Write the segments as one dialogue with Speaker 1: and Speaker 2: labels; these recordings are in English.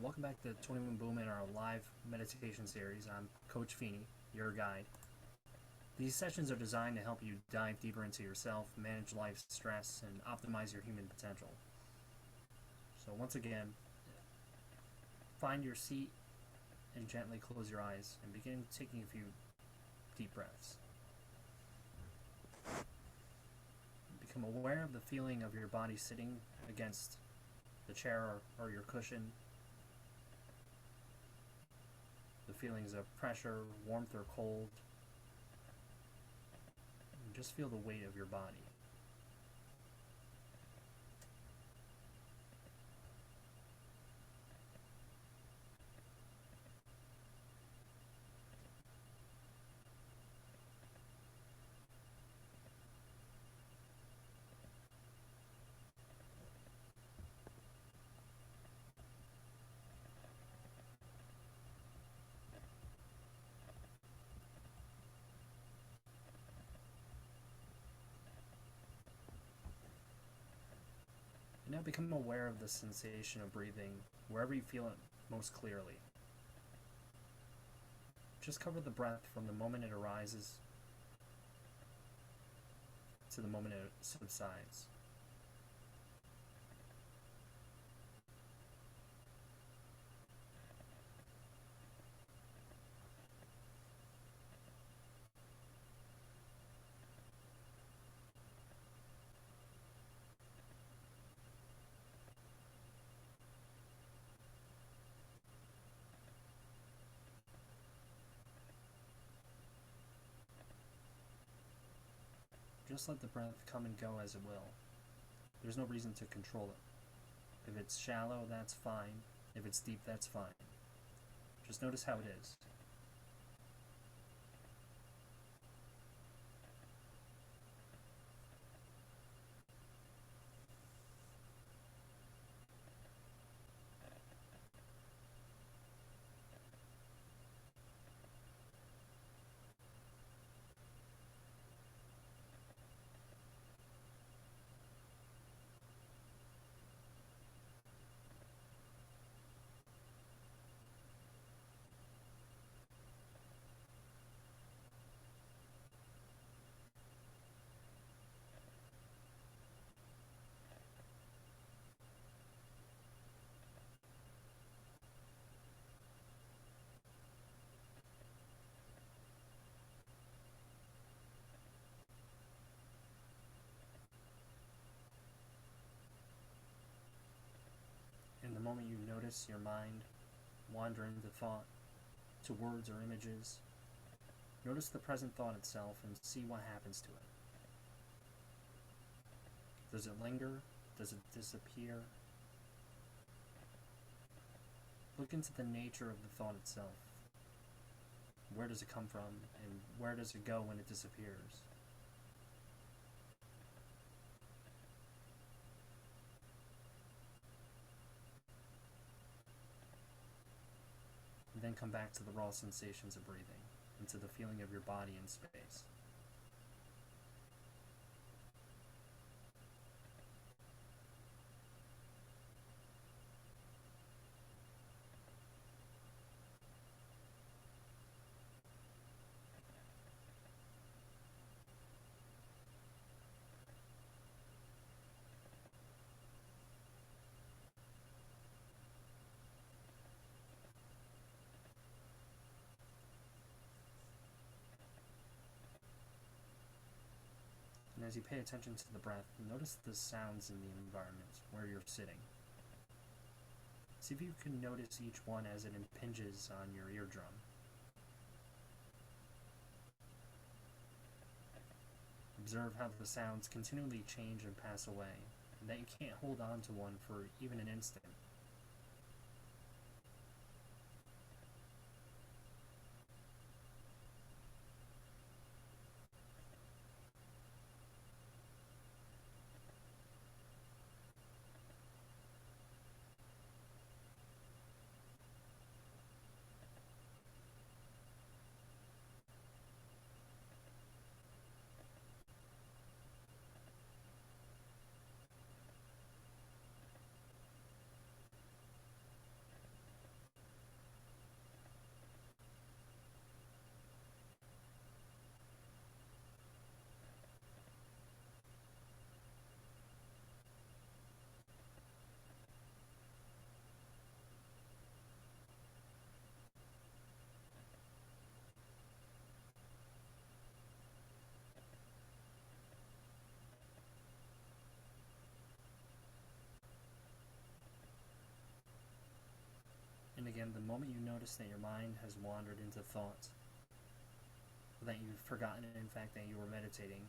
Speaker 1: Welcome back to 21 Boom in our live meditation series. I'm Coach Feeney, your guide. These sessions are designed to help you dive deeper into yourself, manage life's stress, and optimize your human potential. So once again, find your seat and gently close your eyes and begin taking a few deep breaths. Become aware of the feeling of your body sitting against the chair or your cushion. The feelings of pressure, warmth or cold. And just feel the weight of your body. And now become aware of the sensation of breathing wherever you feel it most clearly. Just cover the breath from the moment it arises to the moment it subsides. Just let the breath come and go as it will. There's no reason to control it. If it's shallow, that's fine. If it's deep, that's fine. Just notice how it is. In the moment you notice your mind wander into thought, to words or images, notice the present thought itself and see what happens to it. Does it linger? Does it disappear? Look into the nature of the thought itself. Where does it come from, and where does it go when it disappears? And then come back to the raw sensations of breathing, and to the feeling of your body in space. And as you pay attention to the breath, notice the sounds in the environment where you're sitting. See if you can notice each one as it impinges on your eardrum. Observe how the sounds continually change and pass away, and that you can't hold on to one for even an instant. And the moment you notice that your mind has wandered into thought, that you've forgotten, in fact, that you were meditating,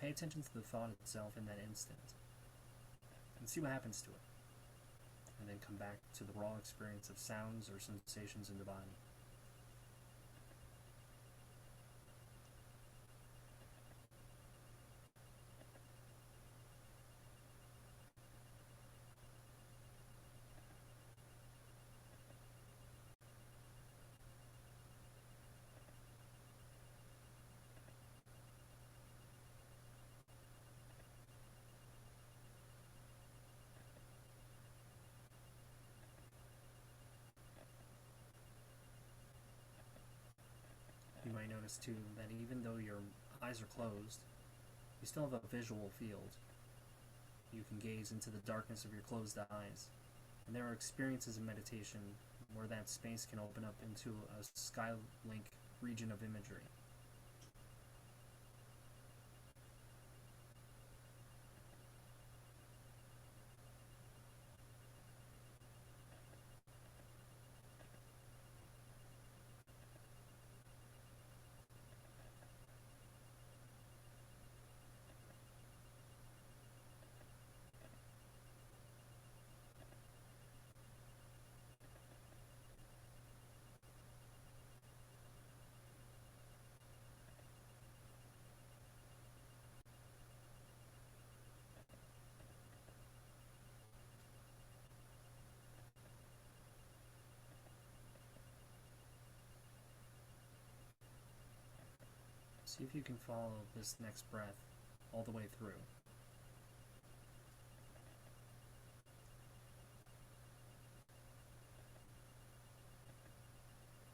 Speaker 1: pay attention to the thought itself in that instant, and see what happens to it. And then come back to the raw experience of sounds or sensations in the body. You might notice too that even though your eyes are closed, you still have a visual field. You can gaze into the darkness of your closed eyes, and there are experiences in meditation where that space can open up into a skylink region of imagery. See if you can follow this next breath all the way through.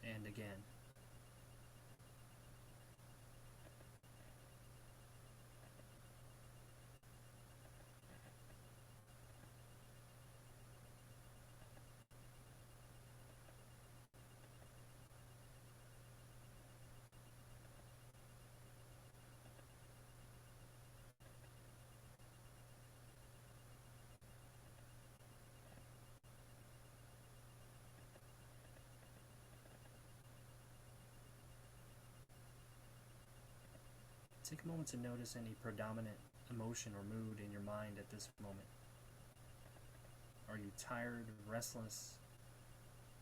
Speaker 1: And again. Take a moment to notice any predominant emotion or mood in your mind at this moment. Are you tired, restless,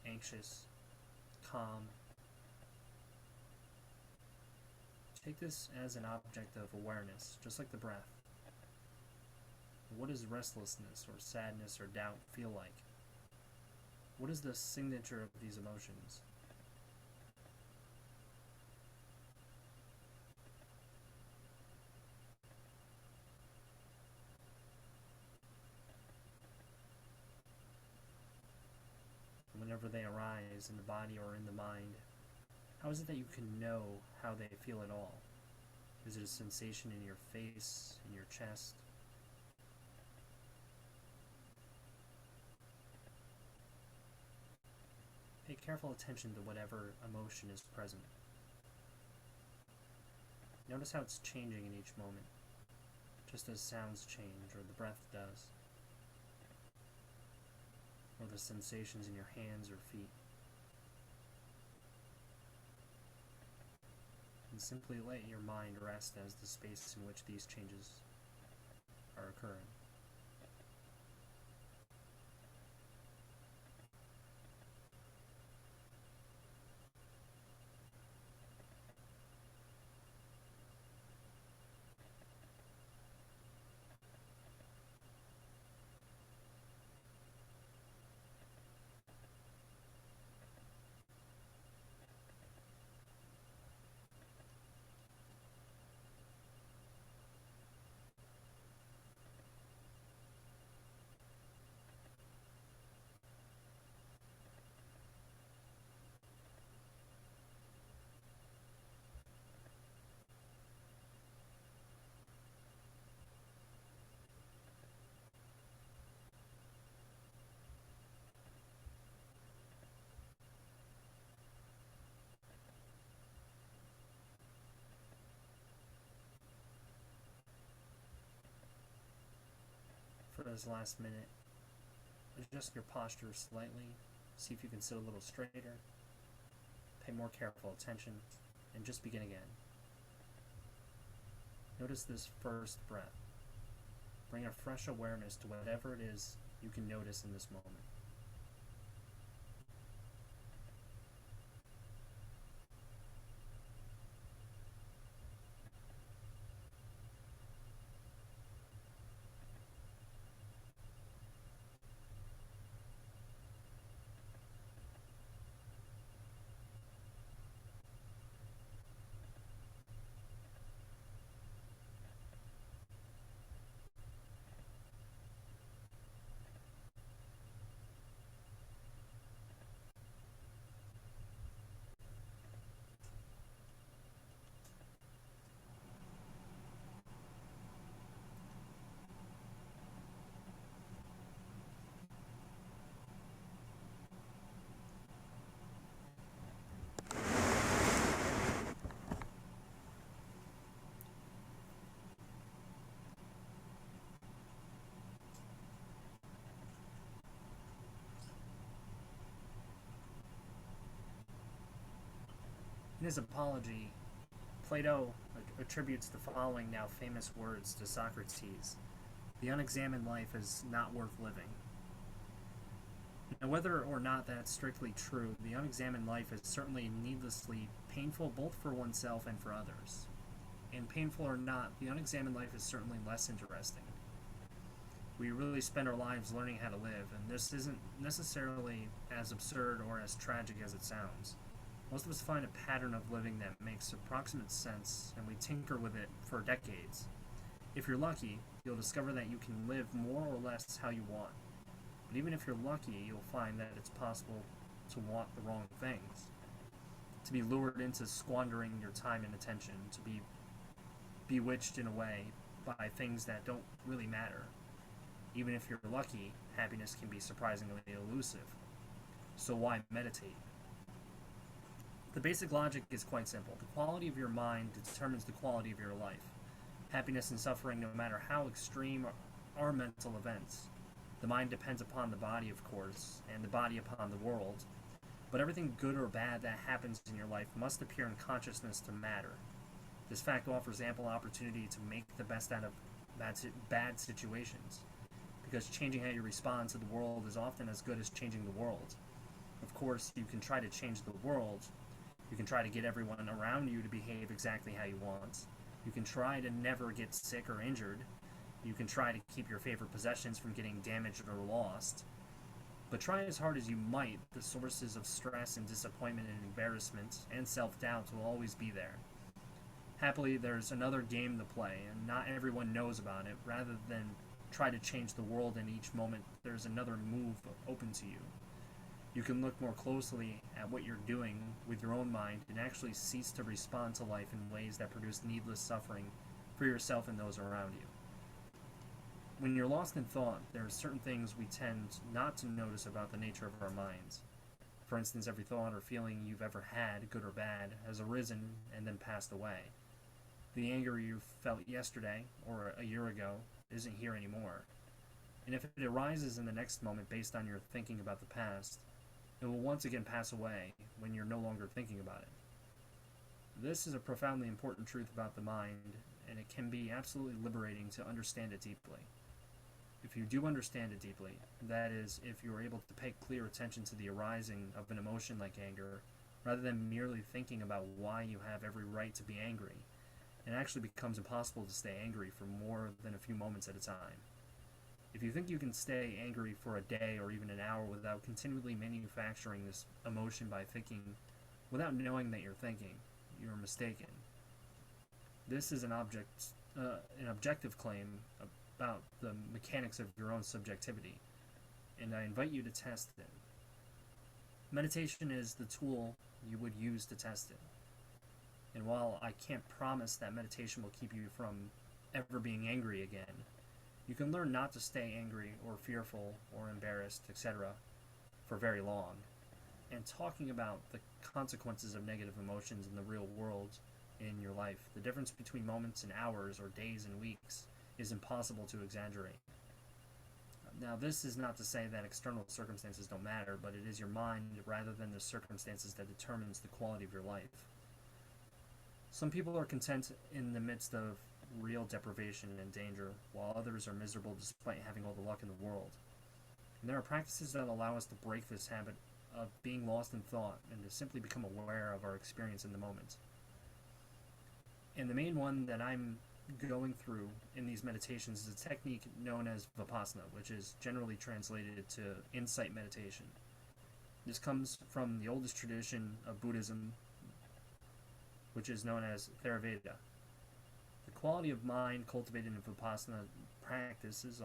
Speaker 1: anxious, calm? Take this as an object of awareness, just like the breath. What does restlessness or sadness or doubt feel like? What is the signature of these emotions? Whenever they arise in the body or in the mind, how is it that you can know how they feel at all? Is it a sensation in your face, in your chest? Pay careful attention to whatever emotion is present. Notice how it's changing in each moment, just as sounds change or the breath does, or the sensations in your hands or feet. And simply let your mind rest as the space in which these changes are occurring. For this last minute, adjust your posture slightly See if you can sit a little straighter, pay more careful attention, and just begin again. Notice this first breath. Bring a fresh awareness to whatever it is you can notice in this moment. In his apology, Plato attributes the following now famous words to Socrates: "The unexamined life is not worth living." Now, whether or not that's strictly true, the unexamined life is certainly needlessly painful both for oneself and for others. And painful or not, the unexamined life is certainly less interesting. We really spend our lives learning how to live, and this isn't necessarily as absurd or as tragic as it sounds. Most of us find a pattern of living that makes approximate sense, and we tinker with it for decades. If you're lucky, you'll discover that you can live more or less how you want. But even if you're lucky, you'll find that it's possible to want the wrong things, to be lured into squandering your time and attention, to be bewitched in a way by things that don't really matter. Even if you're lucky, happiness can be surprisingly elusive. So why meditate? The basic logic is quite simple. The quality of your mind determines the quality of your life. Happiness and suffering, no matter how extreme, are mental events. The mind depends upon the body, of course, and the body upon the world. But everything good or bad that happens in your life must appear in consciousness to matter. This fact offers ample opportunity to make the best out of bad situations, because changing how you respond to the world is often as good as changing the world. Of course, you can try to change the world. You can try to get everyone around you to behave exactly how you want. You can try to never get sick or injured. You can try to keep your favorite possessions from getting damaged or lost. But try as hard as you might, the sources of stress and disappointment and embarrassment and self-doubt will always be there. Happily, there's another game to play, and not everyone knows about it. Rather than try to change the world in each moment, there's another move open to you. You can look more closely at what you're doing with your own mind and actually cease to respond to life in ways that produce needless suffering for yourself and those around you. When you're lost in thought, there are certain things we tend not to notice about the nature of our minds. For instance, every thought or feeling you've ever had, good or bad, has arisen and then passed away. The anger you felt yesterday or a year ago isn't here anymore. And if it arises in the next moment based on your thinking about the past, it will once again pass away when you're no longer thinking about it. This is a profoundly important truth about the mind, and it can be absolutely liberating to understand it deeply. If you do understand it deeply, that is, if you are able to pay clear attention to the arising of an emotion like anger, rather than merely thinking about why you have every right to be angry, it actually becomes impossible to stay angry for more than a few moments at a time. If you think you can stay angry for a day or even an hour without continually manufacturing this emotion by thinking, without knowing that you're thinking, you're mistaken. This is an objective claim about the mechanics of your own subjectivity, and I invite you to test it. Meditation is the tool you would use to test it. And while I can't promise that meditation will keep you from ever being angry again, you can learn not to stay angry or fearful or embarrassed, etc. for very long. And talking about the consequences of negative emotions in the real world in your life, the difference between moments and hours or days and weeks, is impossible to exaggerate. Now, this is not to say that external circumstances don't matter, but it is your mind rather than the circumstances that determines the quality of your life. Some people are content in the midst of real deprivation and danger, while others are miserable despite having all the luck in the world. And there are practices that allow us to break this habit of being lost in thought and to simply become aware of our experience in the moment. And the main one that I'm going through in these meditations is a technique known as Vipassana, which is generally translated to insight meditation. This comes from the oldest tradition of Buddhism, which is known as Theravada. The quality of mind cultivated in Vipassana practice is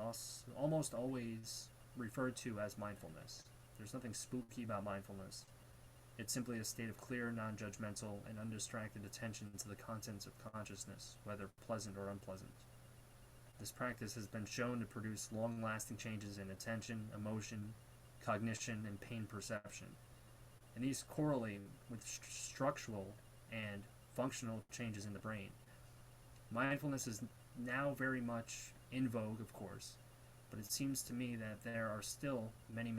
Speaker 1: almost always referred to as mindfulness. There's nothing spooky about mindfulness. It's simply a state of clear, non-judgmental, and undistracted attention to the contents of consciousness, whether pleasant or unpleasant. This practice has been shown to produce long-lasting changes in attention, emotion, cognition, and pain perception. And these correlate with structural and functional changes in the brain. Mindfulness is now very much in vogue, of course, but it seems to me that there are still many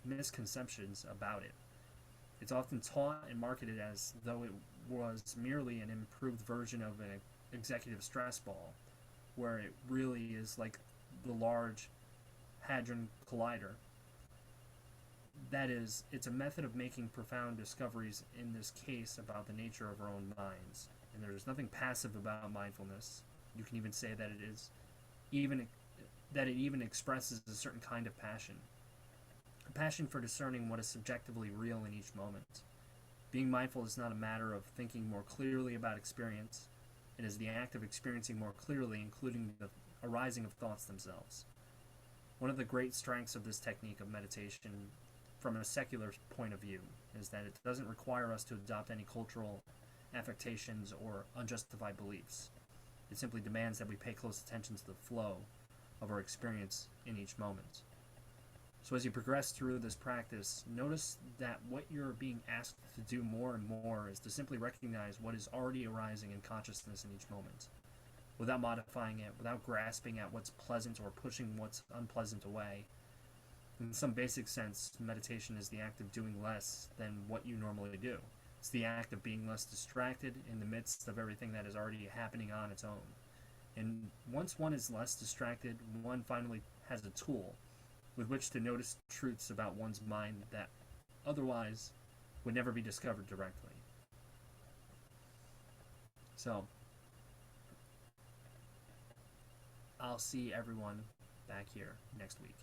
Speaker 1: misconceptions about it. It's often taught and marketed as though it was merely an improved version of an executive stress ball, where it really is like the Large Hadron Collider. That is, it's a method of making profound discoveries, in this case about the nature of our own minds. And there's nothing passive about mindfulness. You can even say that it even expresses a certain kind of passion. A passion for discerning what is subjectively real in each moment. Being mindful is not a matter of thinking more clearly about experience. It is the act of experiencing more clearly, including the arising of thoughts themselves. One of the great strengths of this technique of meditation, from a secular point of view, is that it doesn't require us to adopt any cultural affectations or unjustified beliefs. It simply demands that we pay close attention to the flow of our experience in each moment. So as you progress through this practice, notice that what you're being asked to do more and more is to simply recognize what is already arising in consciousness in each moment, without modifying it, without grasping at what's pleasant or pushing what's unpleasant away. In some basic sense, meditation is the act of doing less than what you normally do. It's the act of being less distracted in the midst of everything that is already happening on its own. And once one is less distracted, one finally has a tool with which to notice truths about one's mind that otherwise would never be discovered directly. So, I'll see everyone back here next week.